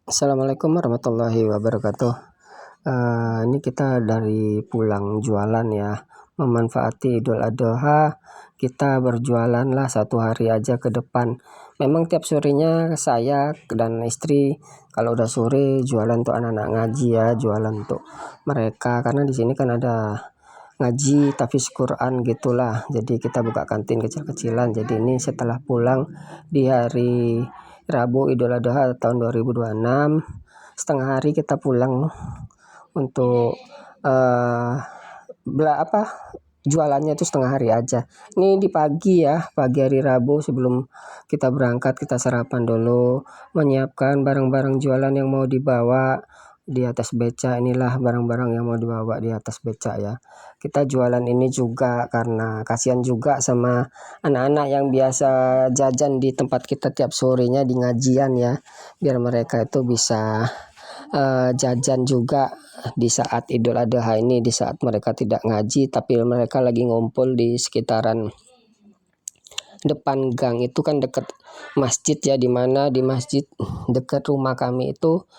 Assalamualaikum warahmatullahi wabarakatuh. Ini kita dari pulang jualan ya, memanfaati Idul Adha, kita berjualan lah 1 hari aja ke depan. Memang tiap sorenya saya dan istri kalau udah sore jualan untuk anak-anak ngaji ya, jualan untuk mereka karena di sini kan ada ngaji tahfiz Quran gitulah. Jadi kita buka kantin kecil-kecilan. Jadi ini setelah pulang di hari Rabu Idul Adha tahun 2026, setengah hari kita pulang untuk jualannya itu setengah hari aja. Ini di pagi ya, pagi hari Rabu sebelum kita berangkat kita sarapan dulu, menyiapkan barang-barang jualan yang mau dibawa di atas beca. Inilah barang-barang yang mau dibawa di atas beca ya. Kita jualan ini juga karena kasihan juga sama anak-anak yang biasa jajan di tempat kita tiap sorenya di ngajian ya, biar mereka itu bisa jajan juga di saat Idul Adha ini, di saat mereka tidak ngaji tapi mereka lagi ngumpul di sekitaran depan gang. Itu kan dekat masjid ya, dimana di masjid dekat rumah kami itu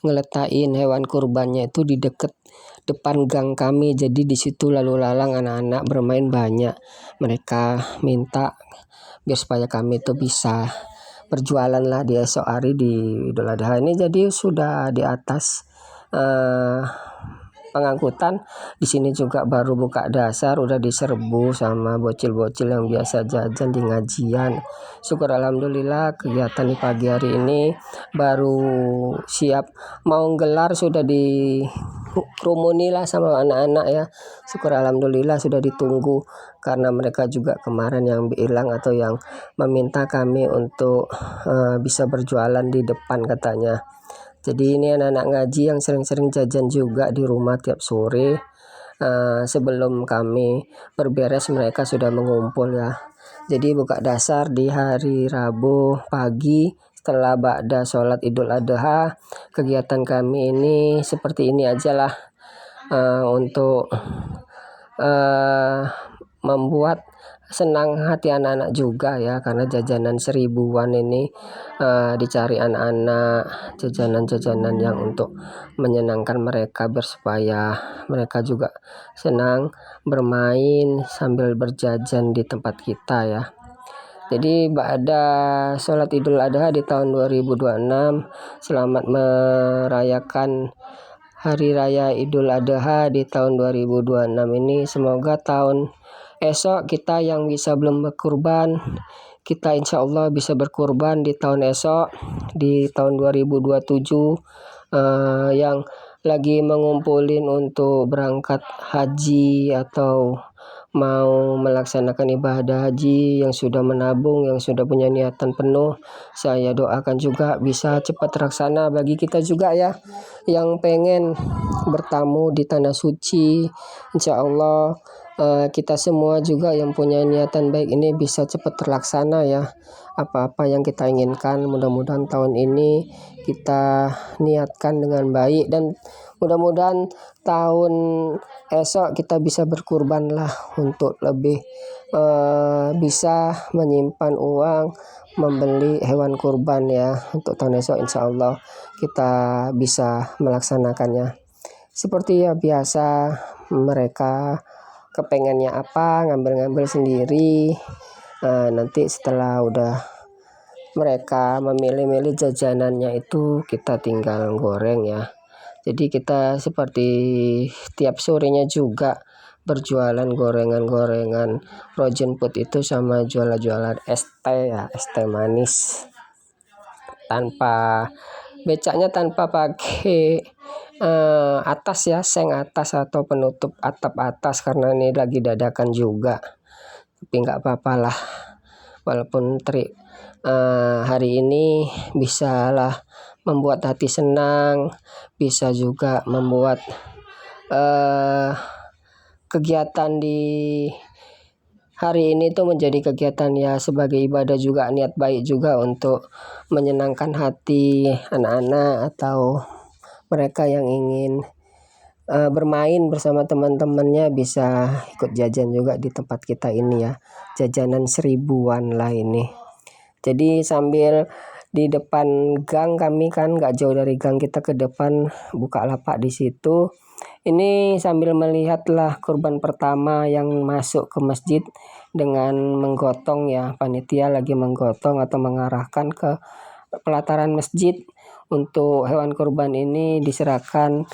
ngeletain hewan kurbannya itu di dekat depan gang kami. Jadi di situ lalu lalang anak-anak bermain banyak. Mereka minta biar supaya kami itu bisa berjualan lah di esok hari di Idul Adha ini. Jadi sudah di atas pengangkutan di sini juga baru buka dasar udah diserbu sama bocil-bocil yang biasa jajan di ngajian. Syukur alhamdulillah kegiatan di pagi hari ini baru siap mau gelar sudah dikerumuni lah sama anak-anak ya. Syukur alhamdulillah sudah ditunggu karena mereka juga kemarin yang bilang atau yang meminta kami untuk bisa berjualan di depan katanya. Jadi ini anak-anak ngaji yang sering-sering jajan juga di rumah tiap sore. Sebelum kami berberes mereka sudah mengumpul ya. Jadi buka dasar di hari Rabu pagi setelah ba'da sholat Idul Adha. Kegiatan kami ini seperti ini aja lah, untuk membuat senang hati anak-anak juga ya, karena jajanan 1000-an ini dicari anak-anak, jajanan-jajanan yang untuk menyenangkan mereka supaya mereka juga senang bermain sambil berjajan di tempat kita ya. Jadi ada sholat Idul Adha di tahun 2026. Selamat merayakan Hari Raya Idul Adha di tahun 2026 ini. Semoga tahun esok kita yang bisa belum berkurban, kita insya Allah bisa berkurban di tahun esok, di tahun 2027, yang lagi mengumpulin untuk berangkat haji atau mau melaksanakan ibadah haji, yang sudah menabung, yang sudah punya niatan penuh, saya doakan juga bisa cepat terlaksana bagi kita juga ya, yang pengen bertamu di tanah suci. Insya Allah kita semua juga yang punya niatan baik ini bisa cepat terlaksana ya. Apa-apa yang kita inginkan mudah-mudahan tahun ini kita niatkan dengan baik, dan mudah-mudahan tahun esok kita bisa berkurban lah untuk lebih bisa menyimpan uang membeli hewan kurban ya. Untuk tahun esok insya Allah kita bisa melaksanakannya. Seperti ya biasa, mereka kepengennya apa ngambil-ngambil sendiri. Nanti setelah udah mereka memilih-milih jajanannya itu kita tinggal goreng ya. Jadi kita seperti tiap sorenya juga berjualan gorengan-gorengan frozen food itu, sama jualan-jualan es teh ya, es teh manis tanpa becaknya, tanpa pakai atas ya, seng atas atau penutup atap atas, karena ini lagi dadakan juga. Tapi nggak apa-apa lah, walaupun hari ini bisalah membuat hati senang, bisa juga membuat kegiatan di hari ini tuh menjadi kegiatan ya sebagai ibadah juga, niat baik juga untuk menyenangkan hati anak-anak atau mereka yang ingin bermain bersama teman-temannya bisa ikut jajan juga di tempat kita ini ya. Jajanan 1000-an lah ini. Jadi sambil di depan gang kami kan, nggak jauh dari gang kita ke depan buka lapak di situ. Ini sambil melihatlah kurban pertama yang masuk ke masjid dengan menggotong ya, panitia lagi menggotong atau mengarahkan ke pelataran masjid untuk hewan kurban ini diserahkan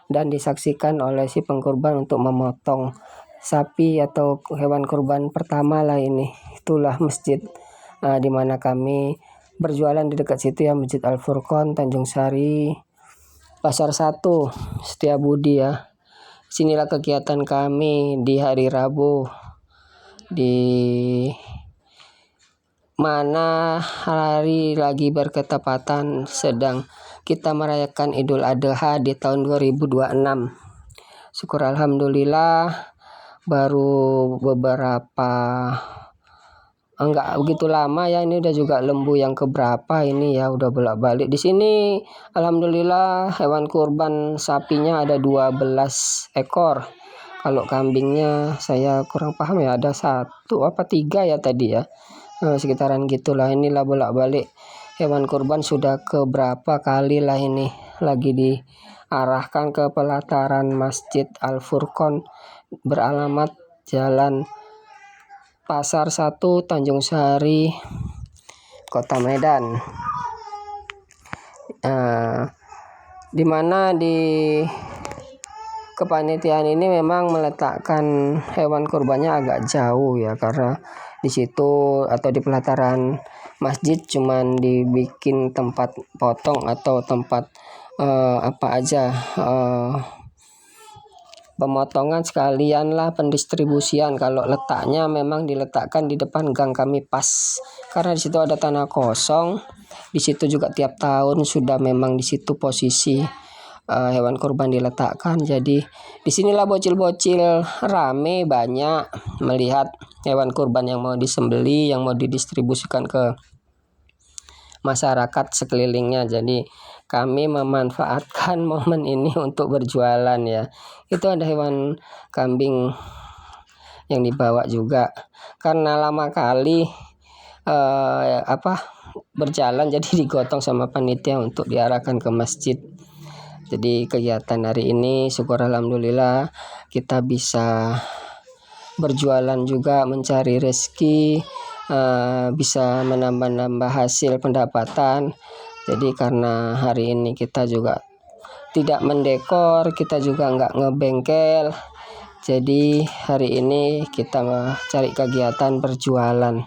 dan disaksikan oleh si pengkurban untuk memotong sapi atau hewan kurban pertama lah ini. Itulah masjid di mana kami berjualan di dekat situ ya, Masjid Al Furqon Tanjung Sari Pasar 1 Setiabudi ya. Sinilah kegiatan kami di hari Rabu, di mana hari lagi berketepatan sedang kita merayakan Idul Adha di tahun 2026. Syukur alhamdulillah baru beberapa enggak begitu lama ya, ini udah juga lembu yang keberapa ini ya, udah bolak-balik di sini. Alhamdulillah hewan kurban sapinya ada 12 ekor. Kalau kambingnya saya kurang paham ya, ada 1 apa 3 ya tadi ya. Sekitaran gitulah. Inilah bolak-balik hewan kurban sudah keberapa kali lah ini lagi diarahkan ke pelataran Masjid Al Furqon beralamat Jalan Pasar 1 Tanjung Sari Kota Medan. Di mana di kepanitiaan ini memang meletakkan hewan kurbannya agak jauh ya, karena di situ atau di pelataran masjid cuman dibikin tempat potong atau tempat apa aja pemotongan sekalian lah pendistribusian. Kalau letaknya memang diletakkan di depan gang kami pas, karena di situ ada tanah kosong. Di situ juga tiap tahun sudah memang di situ posisi hewan kurban diletakkan. Jadi disinilah bocil-bocil rame banyak melihat hewan kurban yang mau disembeli, yang mau didistribusikan ke masyarakat sekelilingnya. Jadi kami memanfaatkan momen ini untuk berjualan ya. Itu ada hewan kambing yang dibawa juga karena lama kali berjalan, jadi digotong sama panitia untuk diarahkan ke masjid. Jadi kegiatan hari ini syukur alhamdulillah kita bisa berjualan juga, mencari rezeki, bisa menambah-nambah hasil pendapatan. Jadi karena hari ini kita juga tidak mendekor, kita juga nggak ngebengkel. Jadi hari ini kita cari kegiatan berjualan.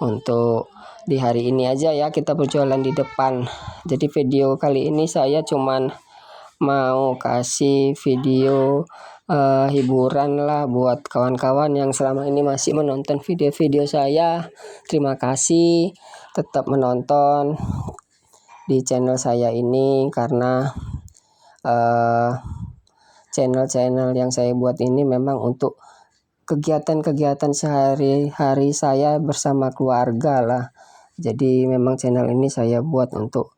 Untuk di hari ini aja ya kita berjualan di depan. Jadi video kali ini saya cuman mau kasih video hiburan lah buat kawan-kawan yang selama ini masih menonton video-video saya. Terima kasih tetap menonton di channel saya ini, karena channel-channel yang saya buat ini memang untuk kegiatan-kegiatan sehari-hari saya bersama keluarga lah. Jadi memang channel ini saya buat untuk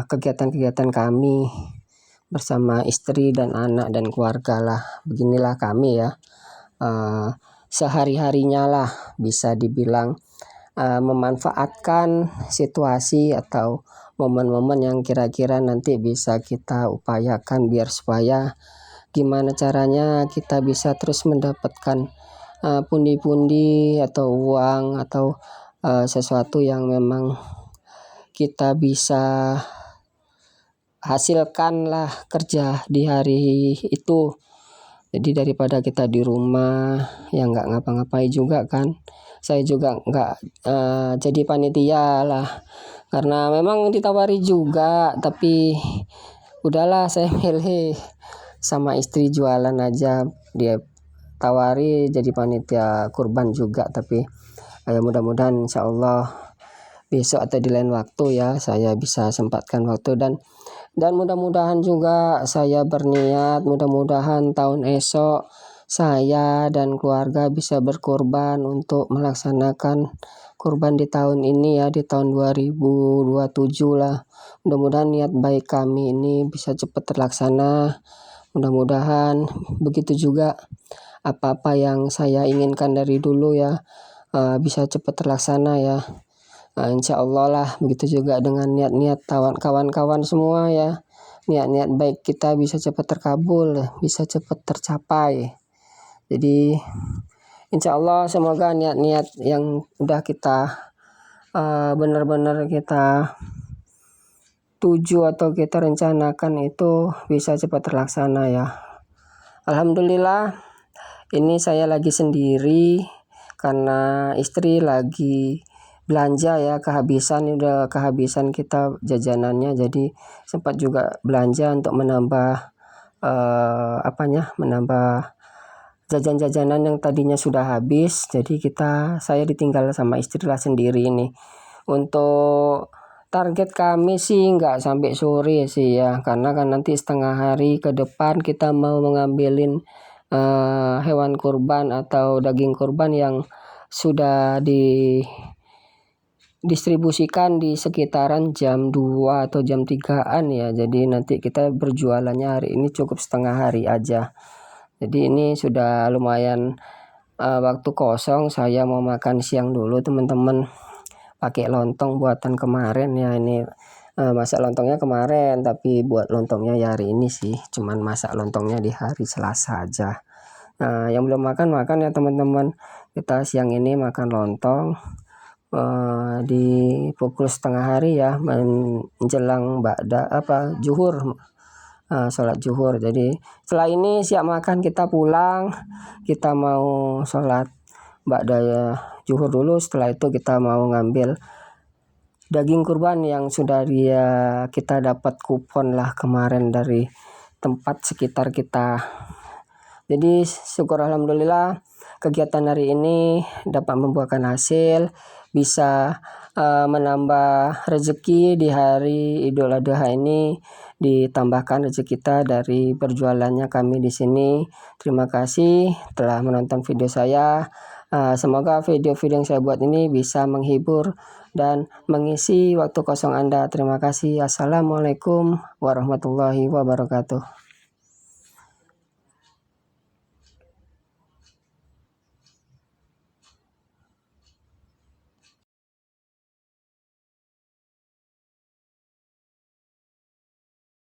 kegiatan-kegiatan kami bersama istri dan anak dan keluarga lah. Beginilah kami ya, sehari-harinya lah bisa dibilang memanfaatkan situasi atau momen-momen yang kira-kira nanti bisa kita upayakan biar supaya gimana caranya kita bisa terus mendapatkan pundi-pundi atau uang atau sesuatu yang memang kita bisa hasilkan lah kerja di hari itu. Jadi daripada kita di rumah yang nggak ngapa-ngapain juga kan. Saya juga nggak jadi panitia lah, karena memang ditawari juga, tapi udahlah saya milih sama istri jualan aja. Dia tawari jadi panitia kurban juga, tapi mudah-mudahan insya Allah besok atau di lain waktu ya saya bisa sempatkan waktu, dan mudah-mudahan juga saya berniat mudah-mudahan tahun esok saya dan keluarga bisa berkurban untuk melaksanakan kurban di tahun ini ya, di tahun 2027 lah. Mudah-mudahan niat baik kami ini bisa cepat terlaksana. Mudah-mudahan begitu juga apa-apa yang saya inginkan dari dulu ya bisa cepat terlaksana ya. Insya Allah lah, begitu juga dengan niat-niat kawan-kawan semua ya. Niat-niat baik kita bisa cepat terkabul, bisa cepat tercapai. Jadi insya Allah semoga niat-niat yang udah kita benar-benar kita tuju atau kita rencanakan itu bisa cepat terlaksana ya. Alhamdulillah, ini saya lagi sendiri karena istri lagi belanja ya, udah kehabisan kita jajanannya, jadi sempat juga belanja untuk menambah menambah jajan-jajanan yang tadinya sudah habis. Jadi saya ditinggal sama istri lah sendiri ini. Untuk target kami sih nggak sampai sore sih ya, karena kan nanti setengah hari ke depan kita mau mengambilin hewan kurban atau daging kurban yang sudah didistribusikan di sekitaran jam 2 atau jam 3-an ya. Jadi nanti kita berjualannya hari ini cukup setengah hari aja. Jadi ini sudah lumayan waktu kosong, saya mau makan siang dulu teman-teman. Pakai lontong buatan kemarin ya, ini masak lontongnya kemarin tapi buat lontongnya ya hari ini sih, cuman masak lontongnya di hari Selasa aja. Yang belum makan ya teman-teman, kita siang ini makan lontong di pukul setengah hari ya, menjelang zuhur, sholat zuhur. Jadi setelah ini siap makan kita pulang, kita mau sholat ba'da zuhur dulu. Setelah itu kita mau ngambil daging kurban yang sudah kita dapat kupon lah kemarin dari tempat sekitar kita. Jadi syukur alhamdulillah kegiatan hari ini dapat membuahkan hasil, bisa menambah rezeki di hari Idul Adha ini, ditambahkan rezeki kita dari berjualannya kami di sini. Terima kasih telah menonton video saya. Semoga video-video yang saya buat ini bisa menghibur dan mengisi waktu kosong Anda. Terima kasih. Assalamualaikum warahmatullahi wabarakatuh.